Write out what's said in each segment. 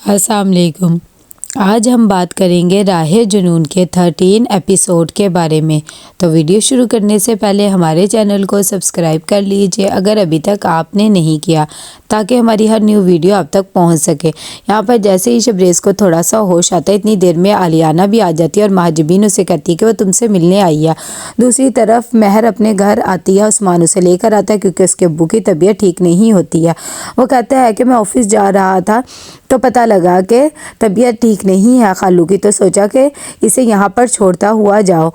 अस्सलाम वालेकुम। आज हम बात करेंगे राह जुनून के 13 एपिसोड के बारे में। तो वीडियो शुरू करने से पहले हमारे चैनल को सब्सक्राइब कर लीजिए अगर अभी तक आपने नहीं किया, ताकि हमारी हर न्यू वीडियो आप तक पहुंच सके। यहाँ पर जैसे ही शबरेज़ को थोड़ा सा होश आता है, इतनी देर में आलियाना भी आ जाती है और महाजबीन उसे कहती है कि वो तुमसे मिलने आई है। दूसरी तरफ महर अपने घर आती है, उस्मान उसे लेकर आता है क्योंकि उसके अब्बू की तबीयत ठीक नहीं होती है। वो कहता है कि मैं ऑफिस जा रहा था तो पता लगा कि तबीयत ठीक नहीं है खालू की, तो सोचा कि इसे यहाँ पर छोड़ता हुआ जाओ।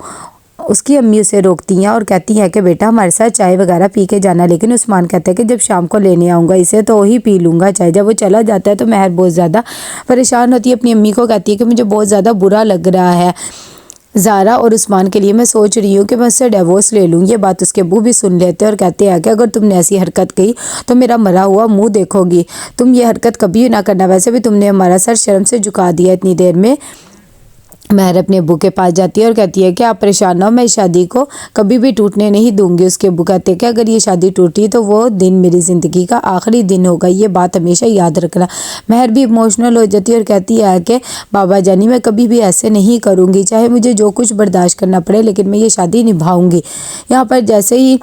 उसकी अम्मी उसे रोकती हैं और कहती हैं कि बेटा हमारे साथ चाय वगैरह पी के जाना, लेकिन उस्मान कहता है कि जब शाम को लेने आऊँगा इसे तो ही पी लूँगा चाय। जब वो चला जाता है तो महर बहुत ज़्यादा परेशान होती है, अपनी अम्मी को कहती है कि मुझे बहुत ज़्यादा बुरा लग रहा है ज़ारा और उस्मान के लिए, मैं सोच रही हूँ कि मैं उससे डिवोर्स ले लूँ। ये बात उसके अब्बू भी सुन लेते हैं और कहते हैं कि अगर तुमने ऐसी हरकत की तो मेरा मरा हुआ मुंह देखोगी, तुम ये हरकत कभी ना करना, वैसे भी तुमने हमारा सर शर्म से झुका दिया इतनी देर में। महर अपने अब्बू के पास जाती है और कहती है कि आप परेशान ना हो, मैं इस शादी को कभी भी टूटने नहीं दूंगी। उसके अब्बू कहते हैं कि अगर ये शादी टूटी तो वो दिन मेरी ज़िंदगी का आखिरी दिन होगा, ये बात हमेशा याद रखना। महर भी इमोशनल हो जाती है और कहती है कि बाबा जानी मैं कभी भी ऐसे नहीं करूँगी, चाहे मुझे जो कुछ बर्दाश्त करना पड़े, लेकिन मैं ये शादी निभाऊँगी। यहाँ पर जैसे ही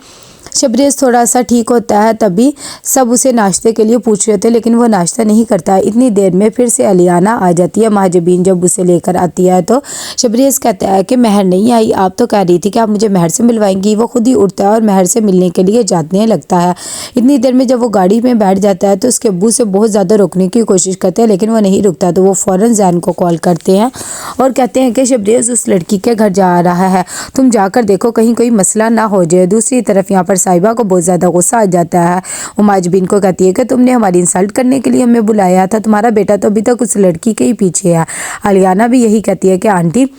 शबरेज़ थोड़ा सा ठीक होता है तभी सब उसे नाश्ते के लिए पूछ रहे थे, लेकिन वो नाश्ता नहीं करता है। इतनी देर में फिर से आलियाना आ जाती है। महाजबीन जब उसे लेकर आती है तो शबरेज़ कहता है कि महर नहीं आई, आप तो कह रही थी कि आप मुझे महर से मिलवाएंगी। वो खुद ही उठता है और महर से मिलने के लिए जाने लगता है। इतनी देर में जब वो गाड़ी में बैठ जाता है तो उसके अब्बू से बहुत ज़्यादा रोकने की कोशिश करते हैं, लेकिन वो नहीं रुकता। तो वो फ़ौरन जैन को कॉल करते हैं और कहते हैं कि शबरेज़ उस लड़की के घर जा रहा है, तुम जाकर देखो कहीं कोई मसला ना हो जाए। दूसरी तरफ यहाँ पर साहिबा को बहुत ज़्यादा गुस्सा आ जाता है। वो महाजबीन को कहती है कि तुमने हमारी इंसल्ट करने के लिए हमें बुलाया था, तुम्हारा बेटा तो अभी तक उस लड़की के ही पीछे है। आलियाना भी यही कहती है कि आंटी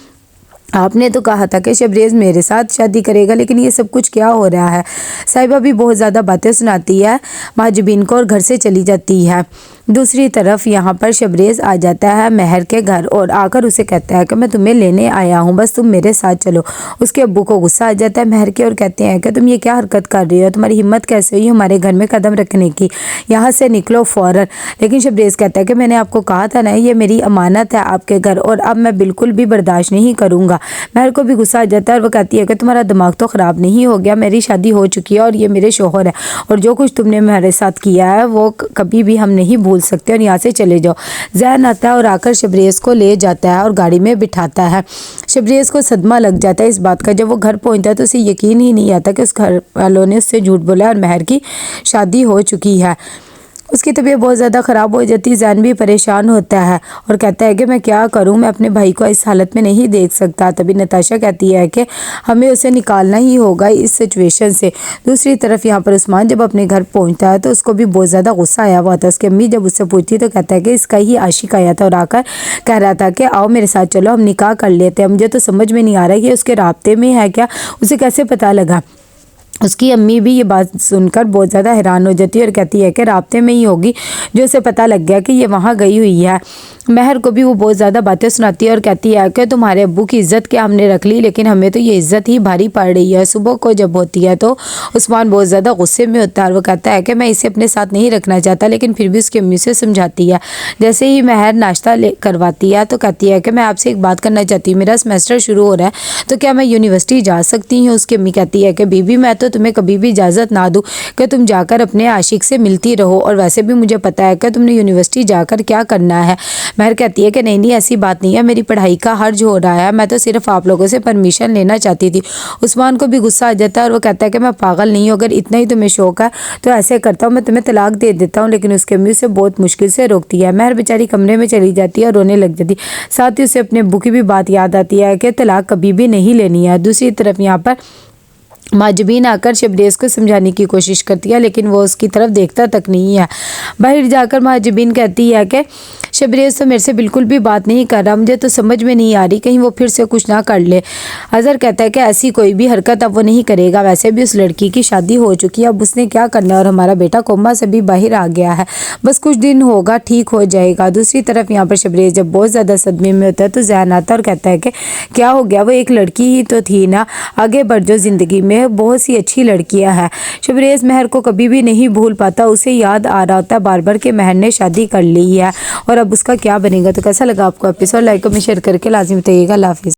आपने तो कहा था कि शबरेज़ मेरे साथ शादी करेगा, लेकिन ये सब कुछ क्या हो रहा है। साहिबा भी बहुत ज़्यादा बातें सुनाती है महाजबीन को और घर से चली जाती है। दूसरी तरफ यहाँ पर शबरेज़ आ जाता है महर के घर और आकर उसे कहता है कि मैं तुम्हें लेने आया हूँ, बस तुम मेरे साथ चलो। उसके अब्बू को गुस्सा आ जाता है महर के और कहते हैं कि तुम ये क्या हरकत कर रही हो, तुम्हारी हिम्मत कैसे हुई हमारे घर में कदम रखने की, यहाँ से निकलो फ़ौरन। लेकिन शबरेज़ कहता है कि मैंने आपको कहा था ना ये मेरी अमानत है आपके घर, और अब मैं बिल्कुल भी बर्दाश्त नहीं करूँगा। महर को भी गुस्सा आ जाता है और वो कहती है कि तुम्हारा दिमाग तो ख़राब नहीं हो गया, मेरी शादी हो चुकी है और ये मेरे शौहर है, और जो कुछ तुमने मेरे साथ किया है वो कभी भी हम नहीं भूल सकते, और यहाँ से चले जाओ। जैन आता है और आकर शबरेज़ को ले जाता है और गाड़ी में बिठाता है। शबरेज़ को सदमा लग जाता है इस बात का। जब वो घर पहुँचता है तो उसे यकीन ही नहीं आता कि उस घर वालों ने उससे झूठ बोला और महर की शादी हो चुकी है। उसकी तबीयत बहुत ज़्यादा ख़राब हो जाती है। जैन भी परेशान होता है और कहता है कि मैं क्या करूं, मैं अपने भाई को इस हालत में नहीं देख सकता। तभी नताशा कहती है कि हमें उसे निकालना ही होगा इस सिचुएशन से। दूसरी तरफ यहाँ पर उस्मान जब अपने घर पहुंचता है तो उसको भी बहुत ज़्यादा गुस्सा आया हुआ था। उसकी अम्मी जब उससे पूछती तो कहता है कि इसका ही आशिक आया था और आकर कह रहा था कि आओ मेरे साथ चलो हम निकाह कर लेते हैं। मुझे तो समझ में नहीं आ रहा कि उसके राब्ते में है क्या, उसे कैसे पता लगा। उसकी अम्मी भी ये बात सुनकर बहुत ज़्यादा हैरान हो जाती है और कहती है कि राब्ते में ही होगी जो उसे पता लग गया कि ये वहाँ गई हुई है। महर को भी वो बहुत ज़्यादा बातें सुनाती है और कहती है कि तुम्हारे अब्बू की इज़्ज़त क्या हमने रख ली, लेकिन हमें तो ये इज़्ज़त ही भारी पड़ रही है। सुबह को जब होती है तो उस्मान बहुत ज़्यादा गुस्से में होता है और वो कहता है कि मैं इसे अपने साथ नहीं रखना चाहता, लेकिन फिर भी उसकी अम्मी से समझाती है। जैसे ही महर नाश्ता करवाती है तो कहती है कि मैं आपसे एक बात करना चाहती हूँ, मेरा सेमेस्टर शुरू हो रहा है तो क्या मैं यूनिवर्सिटी जा सकती हूँ। उसकी अम्मी कहती है कि बीबी मैं तो तुम्हें कभी भी इजाज़त ना दूं कि तुम जाकर अपने आशिक से मिलती रहो, और वैसे भी मुझे पता है कि तुमने यूनिवर्सिटी जाकर क्या करना है। महर कहती है कि नहीं ऐसी बात नहीं है, मेरी पढ़ाई का हर्ज हो रहा है, मैं तो सिर्फ आप लोगों से परमिशन लेना चाहती थी। उस्मान को भी गुस्सा आ जाता है और वो कहता है कि मैं पागल नहीं हूँ, अगर इतना ही तुम्हें शौक है तो ऐसे करता हूँ, मैं तुम्हें तलाक दे देता हूँ। लेकिन उसके अम्मी उसे बहुत मुश्किल से रोकती है। महर बेचारी कमरे में चली जाती है और रोने लग जाती है। साथ ही उसे अपने अब्बू की भी बात याद आती है कि तलाक कभी भी नहीं लेनी है। दूसरी तरफ यहाँ पर महाजबीन आकर शबरेज़ को समझाने की कोशिश करती है, लेकिन वो उसकी तरफ देखता तक नहीं है। बाहर जाकर महाजबीन कहती है कि शबरेज़ तो मेरे से बिल्कुल भी बात नहीं कर रहा, मुझे तो समझ में नहीं आ रही कहीं वो फिर से कुछ ना कर ले। अज़हर कहता है कि ऐसी कोई भी हरकत अब वो नहीं करेगा, वैसे भी उस लड़की की शादी हो चुकी है, अब उसने क्या करना है, और हमारा बेटा कोमा से भी बाहर आ गया है, बस कुछ दिन होगा ठीक हो जाएगा। दूसरी तरफ यहाँ पर शबरेज़ जब बहुत ज़्यादा सदमे में होता है तो जहन आता है और कहता है कि क्या हो गया, वो एक लड़की ही तो थी ना, आगे बढ़ जो ज़िंदगी में, बहुत सी अच्छी लड़कियां हैं। शबरेज़ महर को कभी भी नहीं भूल पाता, उसे याद आ रहा होता बार बार कि महर ने शादी कर ली है और اب اس کا کیا بنے گا۔ تو کیسا لگا آپ کو ایپیسوڈ، لائک کمنٹ شیئر کر کے لازمی بتائیے گا۔ اللہ حافظ۔